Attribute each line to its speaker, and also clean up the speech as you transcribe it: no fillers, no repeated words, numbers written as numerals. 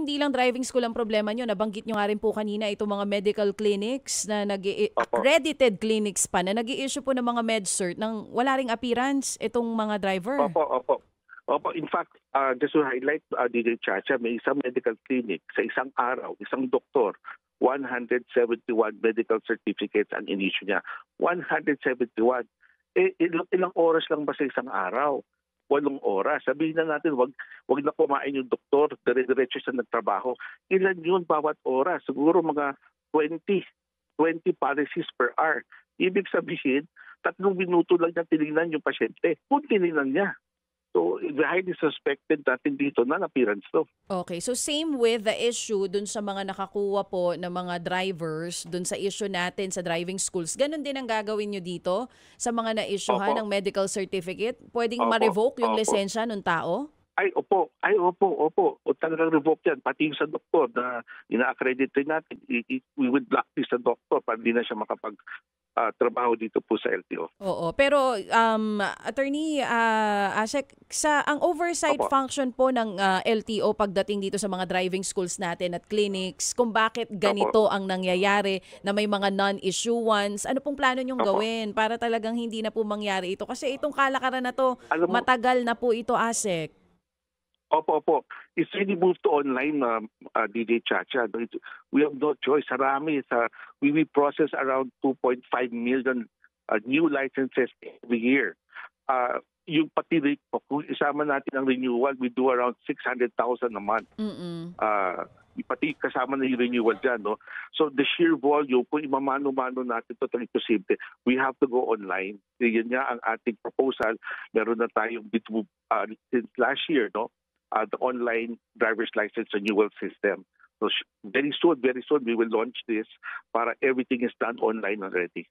Speaker 1: hindi lang driving school ang problema nyo. Nabanggit nyo nga rin po kanina itong mga medical clinics na
Speaker 2: Opo,
Speaker 1: accredited clinics pa na nag-i-issue po ng mga med-cert nang wala ring appearance itong mga driver.
Speaker 2: opo, opo. Opo, in fact, just to highlight, DJ Chacha, may isang medical clinic sa isang araw, isang doktor, 171 medical certificates ang in-issue niya. 171. Ilang oras lang ba sa isang araw? 8 oras. Sabihin na natin, wag na kumain yung doktor, dire-diretso sa nagtrabaho. Ilan yun bawat oras? Siguro mga 20 policies per hour. Ibig sabihin, 3 minuto lang niya tinignan yung pasyente. Kung tinignan niya. So, highly suspected natin dito na appearance to.
Speaker 1: Okay, so same with the issue dun sa mga nakakuha po ng mga drivers dun sa issue natin sa driving schools. Ganon din ang gagawin nyo dito sa mga na-issuehan ng
Speaker 2: Opo,
Speaker 1: medical certificate? Pwedeng
Speaker 2: opo,
Speaker 1: ma-revoke yung
Speaker 2: opo.
Speaker 1: lisensya ng tao?
Speaker 2: Ay, opo. Ay, opo, opo. O talagang revoke yan. Pati yung sa doktor na ina-accredit rin natin, we would blacklist sa doktor para hindi na siya makapag-trabaho dito po sa LTO.
Speaker 1: Oo, pero Attorney Asek, ang oversight
Speaker 2: Opo,
Speaker 1: function po ng LTO pagdating dito sa mga driving schools natin at clinics, kung bakit
Speaker 2: opo,
Speaker 1: ganito ang nangyayari na may mga non-issuance, ano pong plano nyong
Speaker 2: opo.
Speaker 1: gawin para talagang hindi na po mangyari ito? Kasi itong kalakaran na to,
Speaker 2: Alam mo,
Speaker 1: matagal na po ito, Asek.
Speaker 2: opo, opo. It's really moved to online, DJ Chacha. We have no choice. Sarami. We process around 2.5 million new licenses every year. Yung pati, kung isama natin ang renewal, we do around 600,000 a month.
Speaker 1: Mm-mm.
Speaker 2: Pati kasama na yung renewal dyan. No? So the sheer volume, kung imamano-mano natin, totally posible, we have to go online. Yan nga ang ating proposal. Meron na tayong since last year, no? The online driver's license renewal system. So very soon, we will launch this para everything is done online already.